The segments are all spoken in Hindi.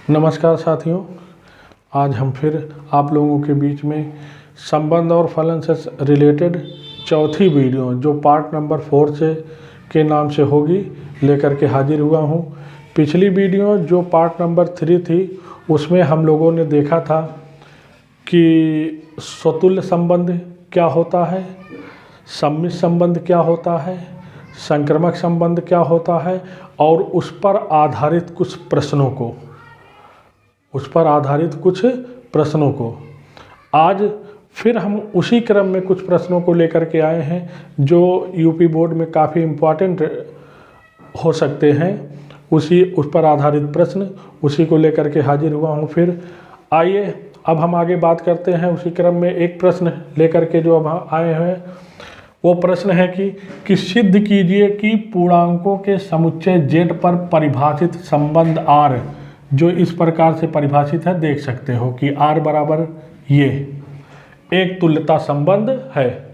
नमस्कार साथियों, आज हम फिर आप लोगों के बीच में संबंध और फलन से रिलेटेड चौथी वीडियो जो पार्ट नंबर 4 से के नाम से होगी लेकर के हाजिर हुआ हूँ। पिछली वीडियो जो पार्ट नंबर 3 थी उसमें हम लोगों ने देखा था कि स्वतुल्य संबंध क्या होता है, सम्मिश्र संबंध क्या होता है, संक्रमक संबंध क्या होता है और उस पर आधारित कुछ प्रश्नों को आज फिर हम उसी क्रम में कुछ प्रश्नों को लेकर के आए हैं जो यूपी बोर्ड में काफ़ी इम्पोर्टेंट हो सकते हैं। उस पर आधारित प्रश्न उसी को लेकर के हाजिर हुआ हूँ। फिर आइए अब हम आगे बात करते हैं। उसी क्रम में एक प्रश्न लेकर के जो अब आए हैं वो प्रश्न है कि सिद्ध कीजिए कि पूर्णांकों के समुच्चय z पर परिभाषित संबंध r जो इस प्रकार से परिभाषित है, देख सकते हो कि r बराबर ये एक तुल्यता संबंध है।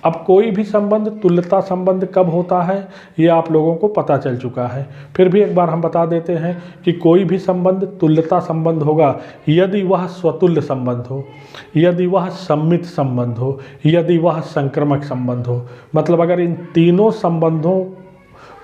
अब कोई भी संबंध तुल्यता संबंध कब होता है ये आप लोगों को पता चल चुका है। फिर भी एक बार हम बता देते हैं कि कोई भी संबंध तुल्यता संबंध होगा यदि वह स्वतुल्य संबंध हो, यदि वह सम्मित संबंध हो, यदि वह संक्रमक संबंध हो। मतलब अगर इन तीनों संबंधों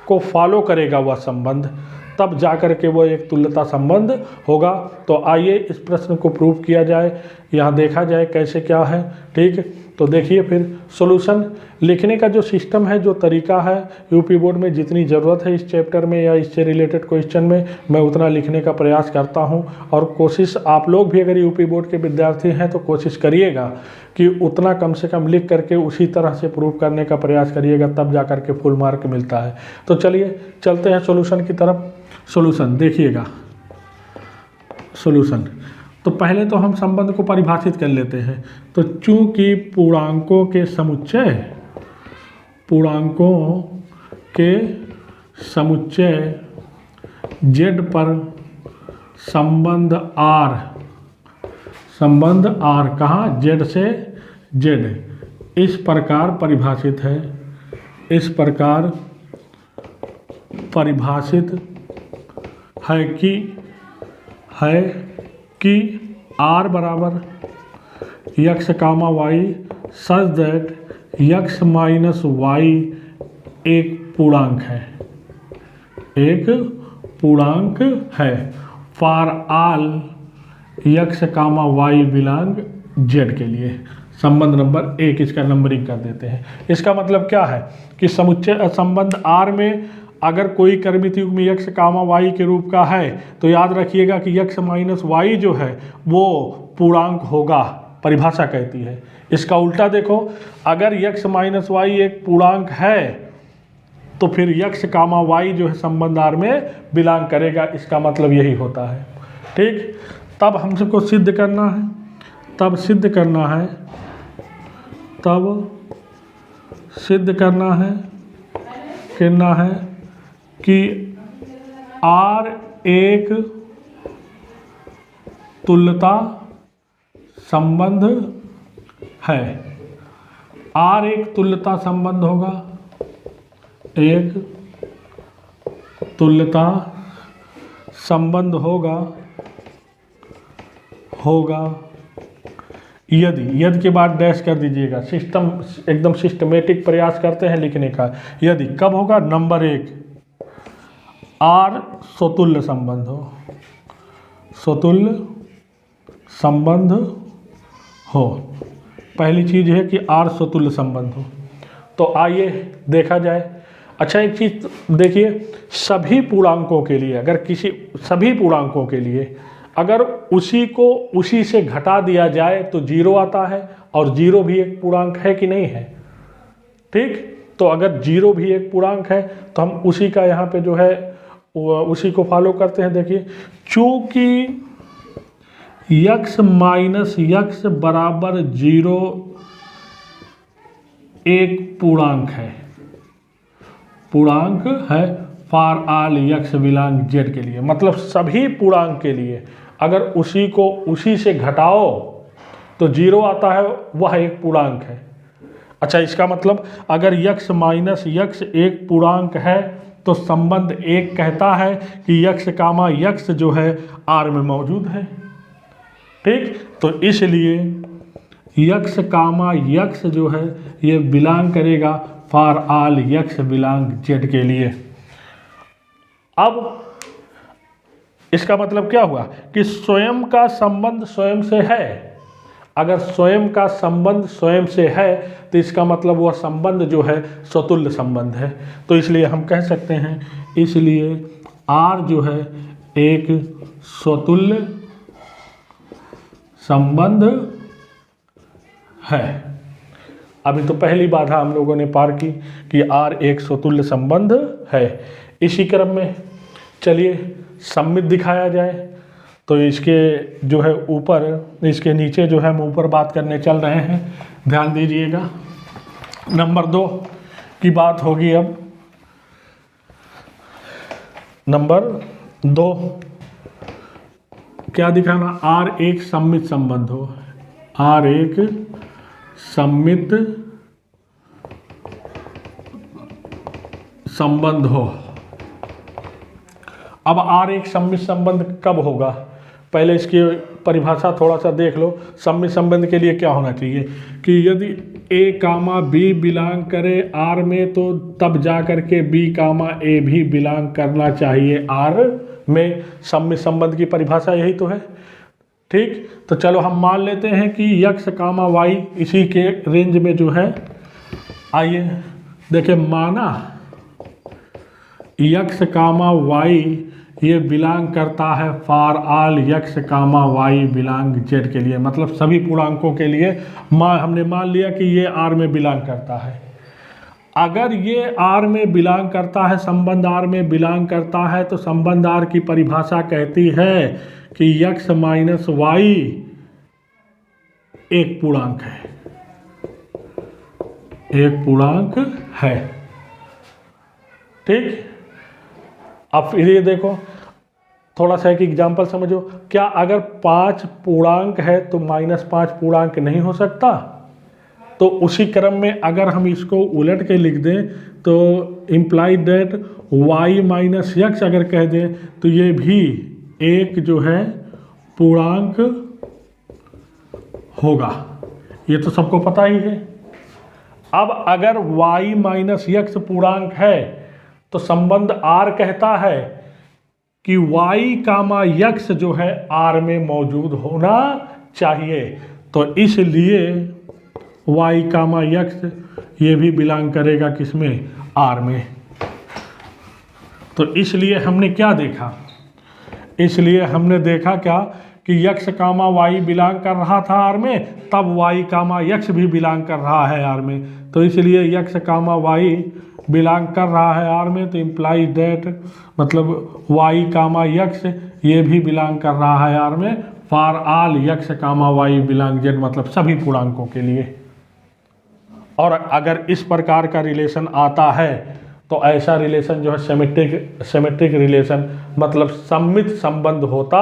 को फॉलो करेगा वह संबंध, तब जाकर के वो एक तुल्यता संबंध होगा। तो आइए इस प्रश्न को प्रूव किया जाए, यहाँ देखा जाए कैसे क्या है। ठीक, तो देखिए फिर सॉल्यूशन लिखने का जो सिस्टम है, जो तरीका है, यूपी बोर्ड में जितनी ज़रूरत है इस चैप्टर में या इससे रिलेटेड क्वेश्चन में मैं उतना लिखने का प्रयास करता हूं। और कोशिश आप लोग भी अगर यूपी बोर्ड के विद्यार्थी हैं तो कोशिश करिएगा कि उतना कम से कम लिख करके उसी तरह से प्रूव करने का प्रयास करिएगा, तब जा कर के फुल मार्क मिलता है। तो चलिए चलते हैं सॉल्यूशन की तरफ। सॉल्यूशन देखिएगा, सॉल्यूशन तो पहले तो हम संबंध को परिभाषित कर लेते हैं। तो चूंकि पूर्णांकों के समुच्चय z पर संबंध r कहाँ, z से z इस प्रकार परिभाषित है, इस प्रकार परिभाषित है कि r बराबर x, y such that x minus y एक पूर्णांक है for all x, y belong z के लिए। संबंध नंबर 1 इसका नंबरिंग कर देते हैं। इसका मतलब क्या है कि समुच्चय संबंध r में अगर कोई क्रमित युग्म x, y के रूप का है तो याद रखिएगा कि x माइनस y जो है वो पूर्णांक होगा, परिभाषा कहती है। इसका उल्टा देखो, अगर x माइनस y एक पूर्णांक है तो फिर x, y जो है संबंध r में बिलोंग करेगा। इसका मतलब यही होता है। ठीक, तब हम सबको सिद्ध करना है कि R एक तुल्यता संबंध है। R एक तुल्यता संबंध होगा, एक तुल्यता संबंध होगा यदि के बाद डैश कर दीजिएगा। सिस्टम एकदम सिस्टमेटिक प्रयास करते हैं लिखने का। यदि कब होगा, नंबर 1 R स्वतुल्य संबंध हो। पहली चीज है कि R स्वतुल्य संबंध हो। तो आइए देखा जाए। अच्छा, एक चीज देखिए, सभी पूर्णांकों के लिए अगर उसी से घटा दिया जाए तो 0 आता है, और 0 भी एक पूर्णांक है कि नहीं है। ठीक, तो अगर 0 भी एक पूर्णांक है तो हम उसी का यहाँ पे जो है उसी को फॉलो करते हैं। देखिए, चूंकि x माइनस x बराबर 0 एक पूर्णांक है for all x belong z के लिए। मतलब सभी पूर्णांक के लिए अगर उसी से घटाओ तो 0 आता है, वह एक पूर्णांक है। अच्छा, इसका मतलब अगर x माइनस x एक पूर्णांक है तो संबंध एक कहता है कि यक्स कामा यक्स जो है आर में मौजूद है। ठीक, तो इसलिए यक्स कामा यक्स जो है ये बिलोंग करेगा for all x belong Z के लिए। अब इसका मतलब क्या हुआ कि स्वयं का संबंध स्वयं से है। अगर स्वयं का संबंध स्वयं से है तो इसका मतलब वह संबंध जो है स्वतुल्य संबंध है। तो इसलिए हम कह सकते हैं, इसलिए आर जो है एक स्वतुल्य संबंध है। अभी तो पहली बाधा हम लोगों ने पार की कि आर एक स्वतुल्य संबंध है। इसी क्रम में चलिए सममित दिखाया जाए। तो इसके जो है ऊपर, इसके नीचे जो है हम ऊपर बात करने चल रहे हैं, ध्यान दीजिएगा। नंबर 2 की बात होगी। अब नंबर 2 क्या दिखाना, आर एक सममित संबंध हो, आर एक सममित संबंध हो। अब आर एक सममित संबंध कब होगा, पहले इसकी परिभाषा थोड़ा सा देख लो। सममित संबंध के लिए क्या होना चाहिए कि यदि ए कामा बी बिलोंग करे आर में, तो तब जा कर के बी कामा ए भी बिलोंग करना चाहिए आर में। सममित संबंध की परिभाषा यही तो है। ठीक, तो चलो हम मान लेते हैं कि यक्स कामा वाई इसी के रेंज में जो है। आइए देखिए, माना यक्स कामा वाई ये बिलोंग करता है for all x comma y belong Z के लिए, मतलब सभी पूर्णांकों के लिए हमने मान लिया कि ये आर में बिलोंग करता है। अगर ये आर में बिलोंग करता है, संबंध आर में बिलोंग करता है, तो संबंध आर की परिभाषा कहती है कि यक्स माइनस वाई एक पूर्णांक है, एक पूर्णांक है। ठीक, अब फिर ये देखो, थोड़ा सा एक एग्जाम्पल समझो। क्या अगर 5 पूर्णांक है तो -5 पूर्णांक नहीं हो सकता? तो उसी क्रम में अगर हम इसको उलट के लिख दें तो imply that y minus x अगर कह दें तो ये भी एक जो है पूर्णांक होगा। ये तो सबको पता ही है। अब अगर y माइनस यक्स पूर्णांक है तो संबंध R कहता है कि y कामा यक्स जो है R में मौजूद होना चाहिए। तो इसलिए y कामा यक्स ये भी बिलोंग करेगा किसमें, R में। तो इसलिए हमने क्या देखा, इसलिए हमने देखा क्या कि यक्स कामा वाई बिलोंग कर रहा था आर में, तब वाई कामा यक्स भी बिलोंग कर रहा है आर में। तो इसलिए यक्स कामा वाई बिलोंग कर रहा है आर में, तो इम्प्लाई दैट मतलब वाई कामा यक्स ये भी बिलोंग कर रहा है आर में for all x comma y belong Z, मतलब सभी पूर्णांकों के लिए। और अगर इस प्रकार का रिलेशन आता है तो ऐसा रिलेशन जो है सिमेट्रिक रिलेशन मतलब सममित संबंध होता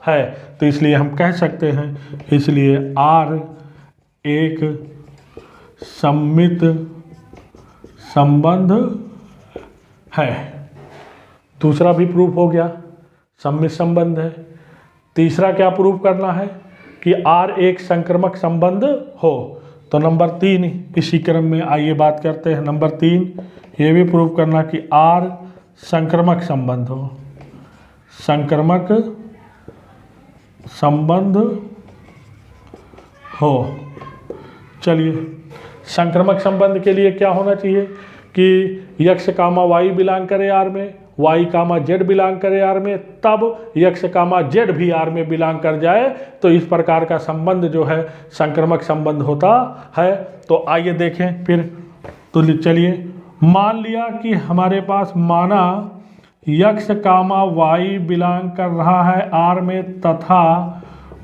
है। तो इसलिए हम कह सकते हैं, इसलिए आर एक सममित संबंध है। दूसरा भी प्रूफ हो गया, सममित संबंध है। तीसरा क्या प्रूफ करना है कि आर एक संक्रमक संबंध हो। तो नंबर 3 इसी क्रम में आइए बात करते हैं। नंबर 3 ये भी प्रूव करना कि आर संक्रमक संबंध हो, संक्रमक संबंध हो। चलिए, संक्रमक संबंध के लिए क्या होना चाहिए कि यक्स कामा वाई बिलोंग करे आर में, वाई कामा जेड बिलोंग करे आर में, तब यक्स कामा जेड भी आर में बिलोंग कर जाए। तो इस प्रकार का संबंध जो है संक्रमक संबंध होता है। तो आइए देखें फिर। तो चलिए, मान लिया कि हमारे पास माना यक्स कामा वाई बिलोंग कर रहा है आर में तथा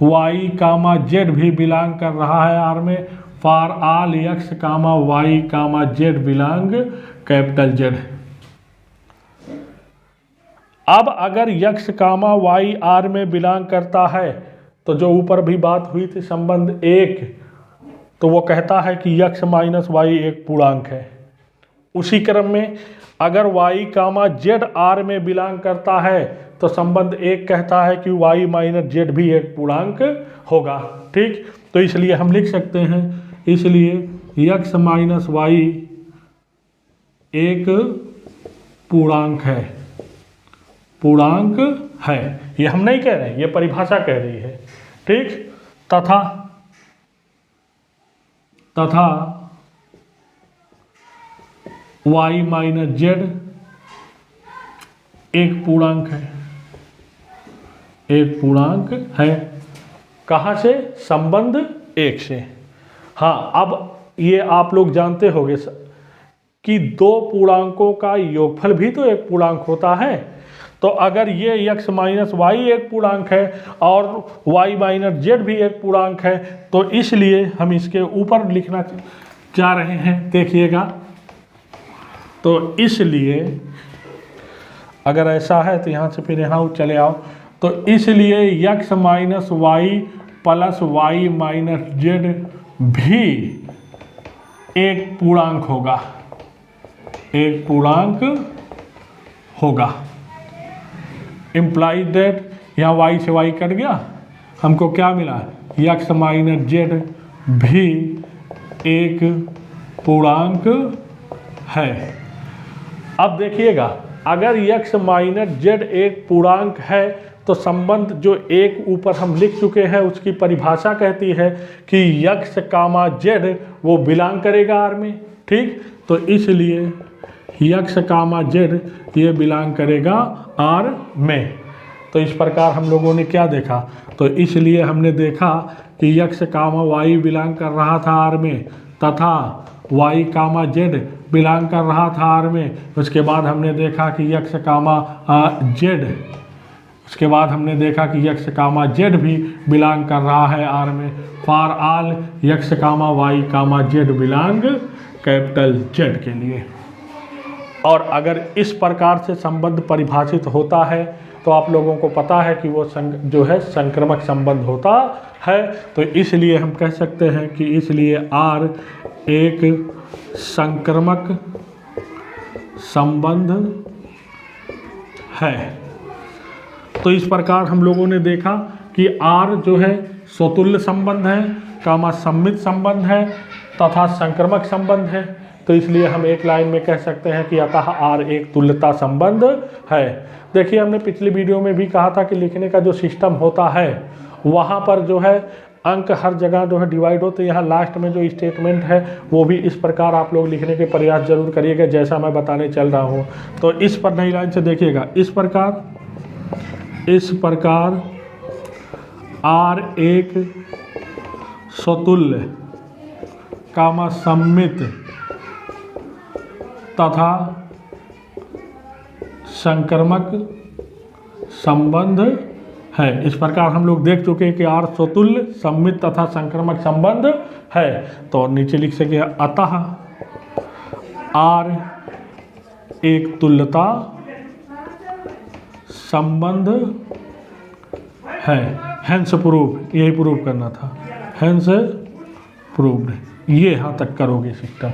वाई कामा जेड भी बिलोंग कर रहा है आर में for all x comma y comma z belong capital Z. अब अगर यक्स कामा वाई आर में बिलोंग करता है तो जो ऊपर भी बात हुई थी संबंध एक, तो वो कहता है कि यक्स माइनस वाई एक पूर्णांक है। उसी क्रम में अगर y कामा जेड आर में बिलोंग करता है तो संबंध एक कहता है कि y माइनस जेड भी एक पूर्णांक होगा। ठीक, तो इसलिए हम लिख सकते हैं, इसलिए x माइनस वाई एक पूर्णांक है, पूर्णांक है। ये हम नहीं कह रहे हैं, ये परिभाषा कह रही है। ठीक, तथा y माइनस जेड एक पूर्णांक है, एक पूर्णांक है। कहाँ से? संबंध एक से। हाँ, अब ये आप लोग जानते होंगे कि दो पूर्णांकों का योगफल भी तो एक पूर्णांक होता है। तो अगर ये x माइनस वाई एक पूर्णांक है और y माइनस जेड भी एक पूर्णांक है, तो इसलिए हम इसके ऊपर लिखना चाह रहे हैं। देखिएगा, तो इसलिए अगर ऐसा है तो यहाँ से फिर यहाँ चले आओ, तो इसलिए x minus y plus y minus z भी एक पूर्णांक होगा, एक पूर्णांक होगा। इम्प्लाइज दैट, यहाँ y से y कट गया, हमको क्या मिला? x माइनस जेड भी एक पूर्णांक है। अब देखिएगा, अगर x माइनस जेड एक पूर्णांक है तो संबंध जो एक ऊपर हम लिख चुके हैं उसकी परिभाषा कहती है कि x कामा जेड वो बिलोंग करेगा आर में। ठीक, तो इसलिए x कामा जेड ये बिलोंग करेगा आर में। तो इस प्रकार हम लोगों ने क्या देखा? तो इसलिए हमने देखा कि x कामा वाई बिलोंग कर रहा था आर में, तथा y कामा जेड बिलोंग कर रहा था आर में। उसके बाद हमने देखा कि x कामा जेड, उसके बाद हमने देखा कि x कामा जेड भी बिलोंग कर रहा है आर में। For all x comma y comma z belong capital Z के लिए। और अगर इस प्रकार से संबंध परिभाषित होता है तो आप लोगों को पता है कि वो जो है संक्रामक संबंध होता है। तो इसलिए हम कह सकते हैं कि इसलिए R एक संक्रामक संबंध है। तो इस प्रकार हम लोगों ने देखा कि R जो है स्वतुल्य संबंध है, कामा सम्मित संबंध है तथा संक्रामक संबंध है। तो इसलिए हम एक लाइन में कह सकते हैं कि अतः R एक तुल्यता संबंध है। देखिए, हमने पिछली वीडियो में भी कहा था कि लिखने का जो सिस्टम होता है वहाँ पर जो है अंक हर जगह जो है डिवाइड होते हैं। यहाँ लास्ट में जो स्टेटमेंट है वो भी इस प्रकार आप लोग लिखने के प्रयास जरूर करिएगा जैसा मैं बताने चल रहा हूँ। तो इस पर नई लाइन से देखिएगा, इस प्रकार R एक स्वतुल्य कामा सम्मित तथा संक्रामक संबंध है। इस प्रकार हम लोग देख चुके हैं कि R स्वतुल्य, सम्मित तथा संक्रामक संबंध है। तो नीचे लिख सके अतः R एक तुल्यता संबंध है। हेंस प्रूव, यही प्रूव करना था, हेंस प्रूव्ड। ये यहाँ तक करोगे सिस्टम।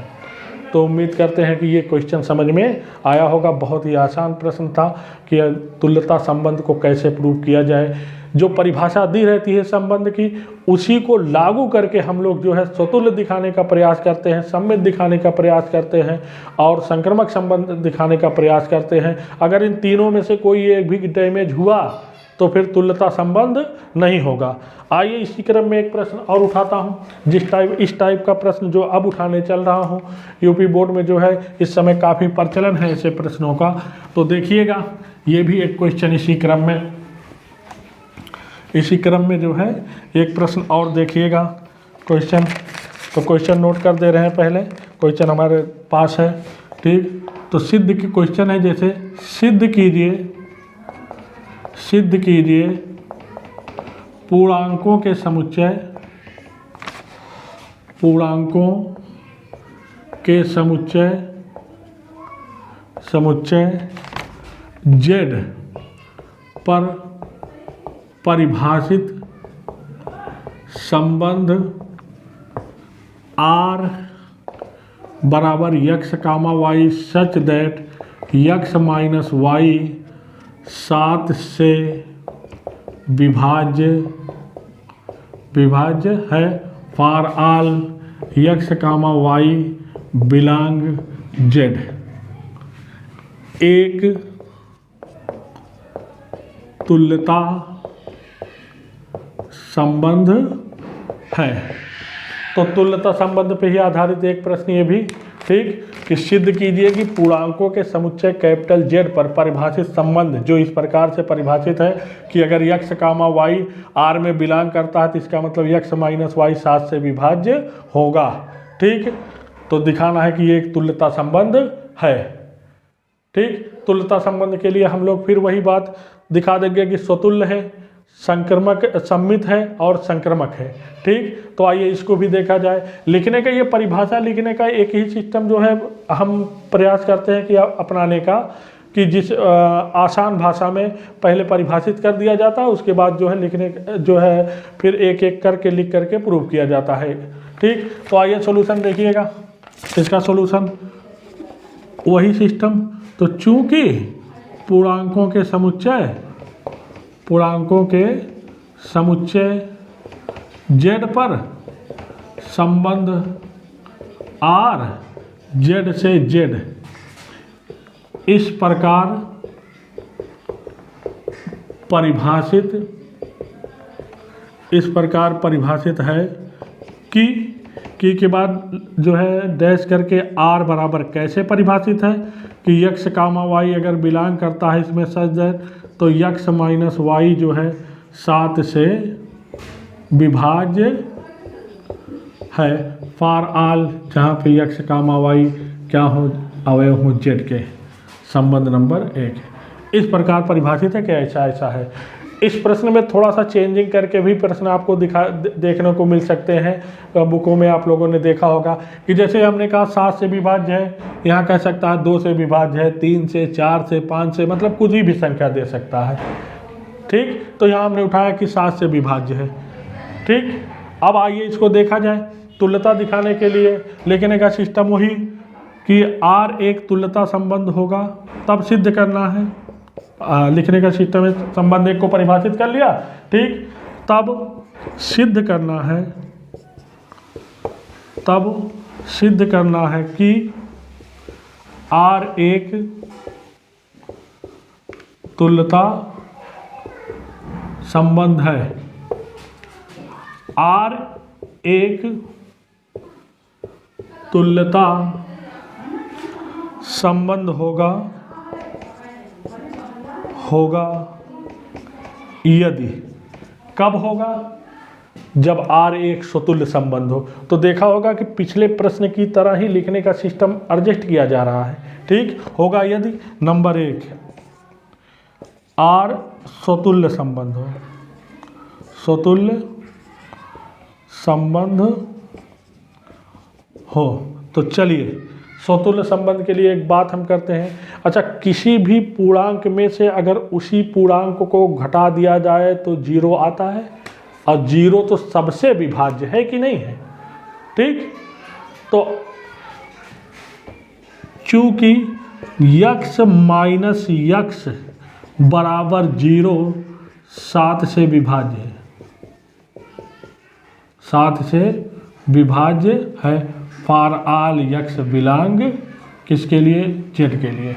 तो उम्मीद करते हैं कि ये क्वेश्चन समझ में आया होगा। बहुत ही आसान प्रश्न था कि तुल्यता संबंध को कैसे प्रूव किया जाए। जो परिभाषा दी रहती है संबंध की, उसी को लागू करके हम लोग जो है स्वतुल्य दिखाने का प्रयास करते हैं, सम्मित दिखाने का प्रयास करते हैं और संक्रामक संबंध दिखाने का प्रयास करते हैं। अगर इन तीनों में से कोई एक भी डैमेज हुआ तो फिर तुल्यता संबंध नहीं होगा। आइए इसी क्रम में एक प्रश्न और उठाता हूँ। इस टाइप का प्रश्न जो अब उठाने चल रहा हूँ, यूपी बोर्ड में जो है इस समय काफ़ी प्रचलन है ऐसे प्रश्नों का। तो देखिएगा, ये भी एक क्वेश्चन इसी क्रम में जो है एक प्रश्न और देखिएगा क्वेश्चन। तो क्वेश्चन नोट कर दे रहे हैं, पहले क्वेश्चन हमारे पास है। ठीक, तो सिद्ध की क्वेश्चन है, जैसे सिद्ध कीजिए पूर्णांकों के समुच्चय Z पर परिभाषित संबंध R बराबर x comma y such that x minus y 7 से विभाज्य है for all x comma y belong Z. एक तुल्यता संबंध है। तो तुल्यता संबंध पे ही आधारित एक प्रश्न ये भी, ठीक, कि सिद्ध कीजिए कि पूर्णांकों के समुच्चय कैपिटल जेड पर परिभाषित संबंध जो इस प्रकार से परिभाषित है कि अगर यक्स कामा वाई आर में बिलोंग करता है तो इसका मतलब यक्स माइनस वाई 7 से विभाज्य होगा। ठीक, तो दिखाना है कि ये एक तुल्यता संबंध है। ठीक, तुल्यता संबंध के लिए हम लोग फिर वही बात दिखा देंगे कि स्वतुल्य है, संक्रमक सम्मित है और संक्रमक है। ठीक, तो आइए इसको भी देखा जाए। लिखने का ये परिभाषा लिखने का एक ही सिस्टम जो है हम प्रयास करते हैं कि अपनाने का, कि जिस आसान भाषा में पहले परिभाषित कर दिया जाता है, उसके बाद जो है लिखने जो है फिर एक एक करके लिख करके प्रूव किया जाता है। ठीक, तो आइए सॉल्यूशन देखिएगा। इसका सॉल्यूशन वही सिस्टम। तो चूंकि पूर्णांकों के समुच्चय जेड पर संबंध आर जेड से जेड इस प्रकार परिभाषित है कि के बाद जो है डैश करके आर बराबर कैसे परिभाषित है कि यक्स कामा वाई अगर बिलोंग करता है इसमें सच है तो यक्स माइनस वाई जो है 7 से विभाज्य है फॉर ऑल जहाँ पे यक्स कामा वाई क्या हो, अवयव हो जेड के। संबंध नंबर 1 इस प्रकार परिभाषित है कि ऐसा है। इस प्रश्न में थोड़ा सा चेंजिंग करके भी प्रश्न आपको देखने को मिल सकते हैं। बुकों में आप लोगों ने देखा होगा कि जैसे हमने कहा 7 से विभाज्य है, यहाँ कह सकता है 2 से विभाज्य है, 3 से, 4 से, 5 से, मतलब कुछ भी संख्या दे सकता है। ठीक, तो यहाँ हमने उठाया कि 7 से विभाज्य है। ठीक, अब आइए इसको देखा जाए। तुल्यता दिखाने के लिए लिखने का सिस्टम वही कि आर एक तुल्यता संबंध होगा, तब सिद्ध करना है। लिखने का सिस्टम है, संबंध एक को परिभाषित कर लिया, ठीक, तब सिद्ध करना है कि आर एक तुल्यता संबंध है। आर एक तुल्यता संबंध होगा यदि, कब होगा, जब आर एक स्वतुल्य संबंध हो। तो देखा होगा कि पिछले प्रश्न की तरह ही लिखने का सिस्टम एडजस्ट किया जा रहा है। ठीक, होगा यदि नंबर 1 आर स्वतुल्य संबंध हो, स्वतुल्य संबंध हो। तो चलिए स्वतुल्य संबंध के लिए एक बात हम करते हैं। अच्छा, किसी भी पूर्णांक में से अगर उसी पूर्णांक को घटा दिया जाए तो 0 आता है, और 0 तो सबसे विभाज्य है कि नहीं है। ठीक, तो चूंकि यक्स माइनस यक्स बराबर 0 7 से विभाज्य है, 7 से विभाज्य है फॉर ऑल यक्स बिलोंग किसके लिए, जेड के लिए।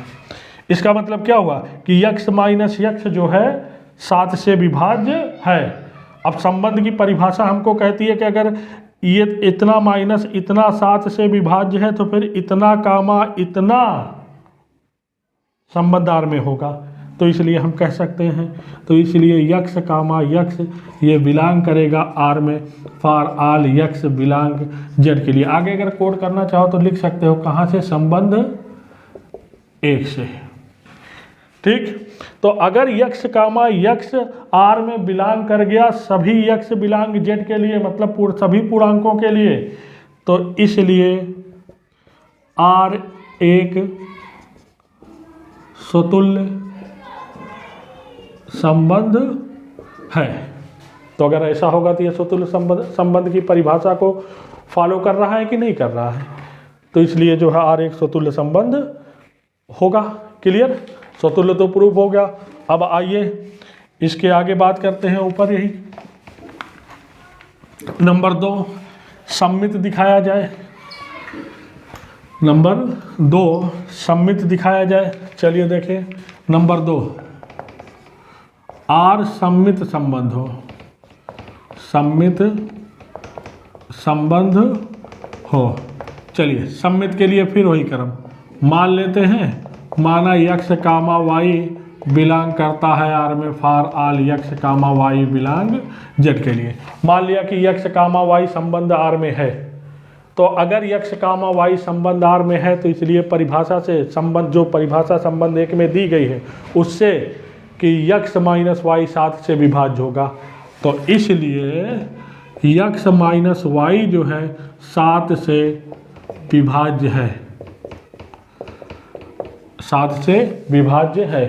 इसका मतलब क्या हुआ कि यक्स माइनस यक्स जो है 7 से विभाज्य है। अब संबंध की परिभाषा हमको कहती है कि अगर ये इतना माइनस इतना 7 से विभाज्य है तो फिर इतना कामा इतना संबंध आर में होगा। तो इसलिए हम कह सकते हैं, तो इसलिए यक्स कामा यक्स ये बिलोंग करेगा आर में for all x belong Z के लिए। आगे अगर कोड करना चाहो तो लिख सकते हो कहाँ से, संबंध 1 से। ठीक, तो अगर यक्स कामा यक्स आर में बिलोंग कर गया सभी यक्स बिलोंग जेड के लिए, मतलब सभी पूर्णांकों के लिए, तो इसलिए आर एक स्वतुल्य संबंध है। तो अगर ऐसा होगा तो यह स्वतुल्य संबंध की परिभाषा को फॉलो कर रहा है कि नहीं कर रहा है। तो इसलिए जो है आर एक स्वतुल्य संबंध होगा क्लियर, स्वतुल्य तो प्रूफ हो गया। अब आइए इसके आगे बात करते हैं, ऊपर यही नंबर 2 सममित दिखाया जाए। नंबर 2 सममित दिखाया जाए। चलिए देखें, नंबर 2 आर सममित संबंध हो, सममित संबंध हो। चलिए सममित के लिए फिर वही क्रम मान लेते हैं। माना यक्स कामा वाई बिलोंग करता है आर में for all x comma y belong Z के लिए। मान लिया कि यक्स कामा वाई संबंध आर में है, तो अगर यक्स कामा वाई संबंध आर में है तो इसलिए परिभाषा से संबंध, जो परिभाषा संबंध 1 में दी गई है उससे कि यक्स माइनस वाई 7 से विभाज्य होगा, तो इसलिए यक्स माइनस वाई जो है 7 से विभाज्य है, 7 से विभाज्य है।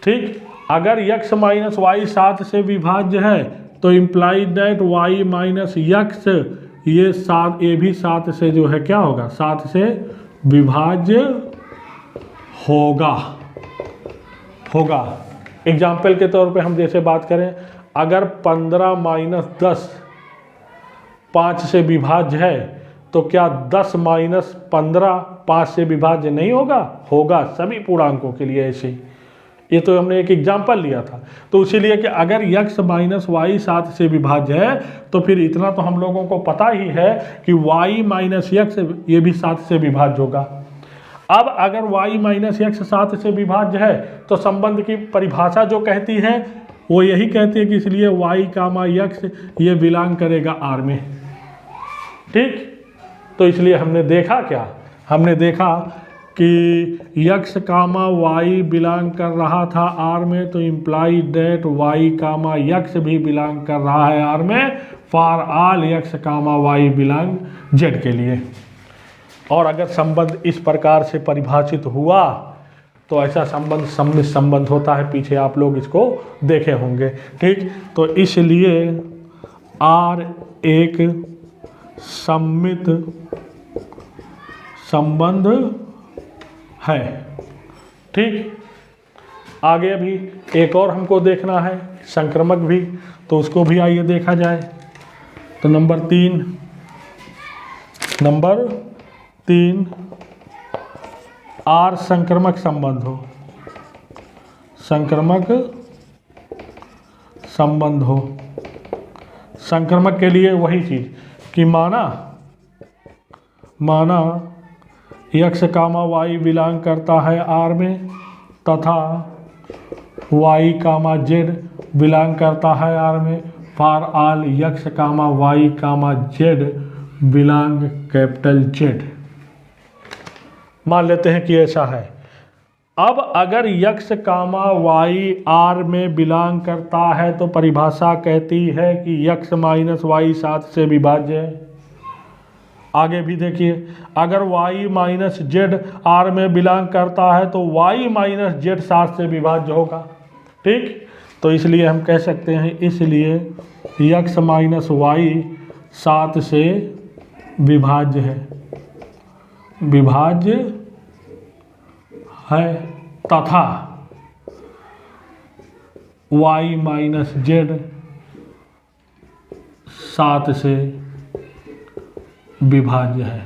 ठीक, अगर यक्स माइनस वाई 7 से विभाज्य है तो imply that y minus x ये भी 7 से जो है क्या होगा, 7 से विभाज्य होगा। एग्जाम्पल के तौर पे हम जैसे बात करें, अगर 15 माइनस 10 5 से विभाज्य है तो क्या 10 माइनस 15 5 से विभाज्य नहीं होगा? होगा, सभी पूर्णांकों के लिए ऐसे ही। ये तो हमने एक एग्जाम्पल लिया था। तो इसीलिए कि अगर यक्स माइनस वाई 7 से विभाज्य है तो फिर इतना तो हम लोगों को पता ही है कि वाई माइनस यक्स ये भी 7 से विभाज्य होगा। अब अगर वाई माइनस यक्स 7 से विभाज्य है तो संबंध की परिभाषा जो कहती है वो यही कहती है कि इसलिए वाई कामा यक्स ये बिलोंग करेगा आर में। ठीक, तो इसलिए हमने देखा क्या, हमने देखा कि यक्स कामा वाई बिलोंग कर रहा था आर में, तो imply that y comma x भी बिलोंग कर रहा है आर में for all x comma y belong Z के लिए। और अगर संबंध इस प्रकार से परिभाषित हुआ तो ऐसा संबंध सममित संबंध होता है, पीछे आप लोग इसको देखे होंगे। ठीक, तो इसलिए आर एक सममित संबंध है। ठीक, आगे भी एक और हमको देखना है संक्रमक भी, तो उसको भी आइए देखा जाए। तो नंबर 3 आर संक्रमक संबंध हो, संक्रमक संबंध हो। संक्रमक के लिए वही चीज कि माना यक्स कामा वाई बिलोंग करता है आर में तथा वाई कामा जेड बिलोंग करता है आर में for all x comma y comma z belong capital Z. मान लेते हैं कि ऐसा है। अब अगर यक्स कामा वाई आर में बिलोंग करता है तो परिभाषा कहती है कि यक्स माइनस वाई 7 से विभाज्य है। आगे भी देखिए, अगर y माइनस जेड आर में बिलोंग करता है तो y माइनस जेड 7 से विभाज्य होगा। ठीक, तो इसलिए हम कह सकते हैं इसलिए x माइनस वाई 7 से विभाज्य है तथा y माइनस जेड 7 से विभाज्य है।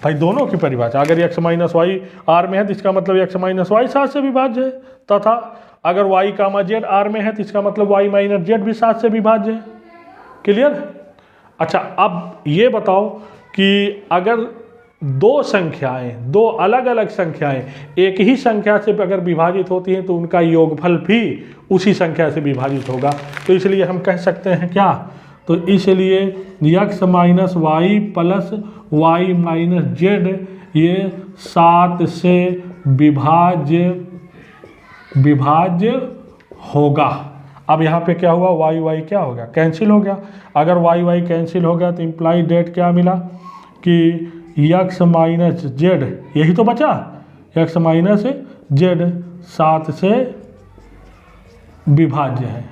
भाई दोनों की परिभाषा, अगर x माइनस वाई आर में है तो इसका मतलब x माइनस वाई 7 से विभाज्य है, तथा अगर y कामा जेड आर में है तो इसका मतलब y माइनस जेड भी 7 से विभाज्य है। क्लियर? अच्छा, अब ये बताओ कि अगर दो अलग अलग संख्याएं एक ही संख्या से अगर विभाजित होती हैं तो उनका योगफल भी उसी संख्या से विभाजित होगा। तो इसलिए हम कह सकते हैं क्या, तो इसलिए x minus y plus y minus z ये 7 से विभाज्य होगा। अब यहाँ पे क्या हुआ, वाई वाई क्या हो गया, कैंसिल हो गया। अगर वाई वाई कैंसिल हो गया तो इम्प्लाई डेट क्या मिला कि यक्स माइनस जेड, यही तो बचा, यक्स माइनस जेड 7 से विभाज्य है।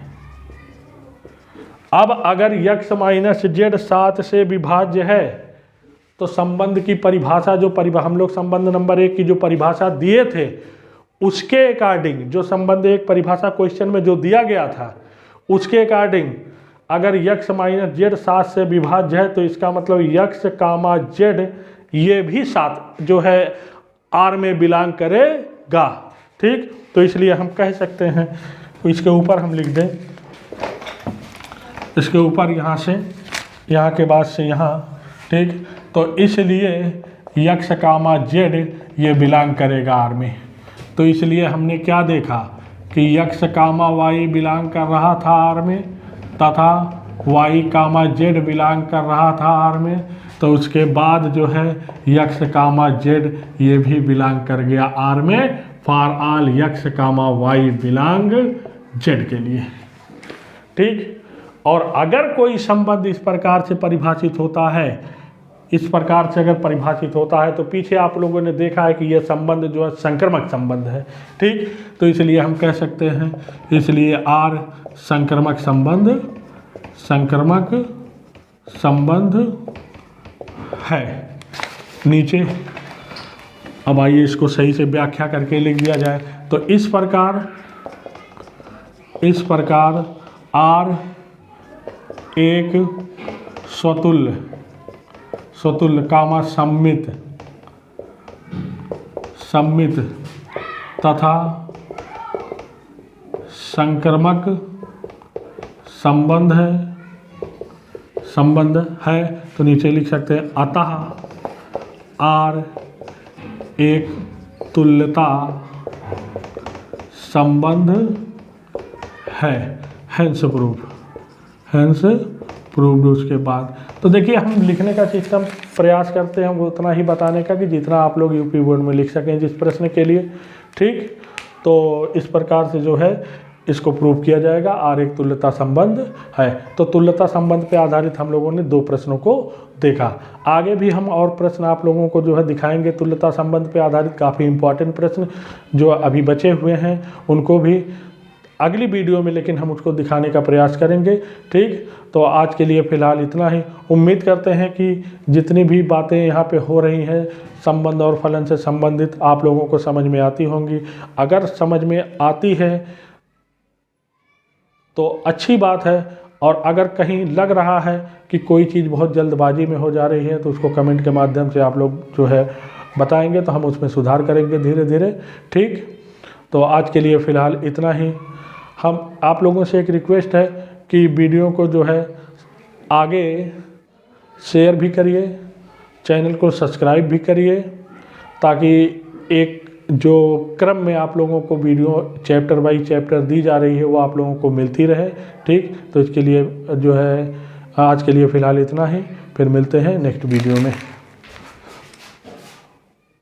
अब अगर यक्स माइनस जेड 7 से विभाज्य है तो संबंध की परिभाषा जो हम लोग संबंध नंबर 1 की जो परिभाषा दिए थे उसके अकॉर्डिंग, जो संबंध एक परिभाषा क्वेश्चन में जो दिया गया था उसके अकॉर्डिंग अगर x माइनस जेड 7 से विभाज्य है तो इसका मतलब x कामा जेड ये भी 7 जो है R में बिलोंग करेगा। ठीक, तो इसलिए हम कह सकते हैं, इसके ऊपर हम लिख दें, इसके ऊपर यहाँ से यहाँ के बाद से यहाँ। ठीक, तो इसलिए x कामा जेड ये बिलोंग करेगा R में। तो इसलिए हमने क्या देखा कि x कामा वाई बिलोंग कर रहा था R में तथा y कामा जेड बिलोंग कर रहा था R में। तो उसके बाद जो है x कामा जेड ये भी बिलोंग कर गया R में for all x comma y belong Z के लिए। ठीक, और अगर कोई संबंध इस प्रकार से परिभाषित होता है, इस प्रकार से अगर परिभाषित होता है तो पीछे आप लोगों ने देखा है कि यह संबंध जो है संक्रमक संबंध है। ठीक, तो इसलिए हम कह सकते हैं, इसलिए R संक्रमक संबंध है। नीचे अब आइए इसको सही से व्याख्या करके लिख दिया जाए। तो इस प्रकार R एक स्वतुल्य कामा सम्मित तथा संक्रमक संबंध है। तो नीचे लिख सकते हैं अतः R एक तुल्यता संबंध है, हेंस प्रूव्ड। उसके बाद तो देखिए हम लिखने का सिस्टम प्रयास करते हैं वो उतना ही बताने का कि जितना आप लोग यूपी बोर्ड में लिख सकें जिस प्रश्न के लिए। ठीक, तो इस प्रकार से जो है इसको प्रूव किया जाएगा। R एक तुल्यता संबंध है। तो तुल्यता संबंध पे आधारित हम लोगों ने 2 प्रश्नों को देखा। आगे भी हम और प्रश्न आप लोगों को जो है दिखाएंगे तुल्यता संबंध पे आधारित काफ़ी इंपॉर्टेंट प्रश्न जो अभी बचे हुए हैं उनको भी अगली वीडियो में, लेकिन हम उसको दिखाने का प्रयास करेंगे। ठीक, तो आज के लिए फ़िलहाल इतना ही। उम्मीद करते हैं कि जितनी भी बातें यहाँ पे हो रही हैं संबंध और फलन से संबंधित आप लोगों को समझ में आती होंगी। अगर समझ में आती है तो अच्छी बात है, और अगर कहीं लग रहा है कि कोई चीज़ बहुत जल्दबाजी में हो जा रही है तो उसको कमेंट के माध्यम से आप लोग जो है बताएंगे तो हम उसमें सुधार करेंगे धीरे धीरे। ठीक, तो आज के लिए फ़िलहाल इतना ही। हम आप लोगों से एक रिक्वेस्ट है कि वीडियो को जो है आगे शेयर भी करिए, चैनल को सब्सक्राइब भी करिए, ताकि एक जो क्रम में आप लोगों को वीडियो चैप्टर बाई चैप्टर दी जा रही है वो आप लोगों को मिलती रहे। ठीक, तो इसके लिए जो है आज के लिए फ़िलहाल इतना ही। फिर मिलते हैं नेक्स्ट वीडियो में।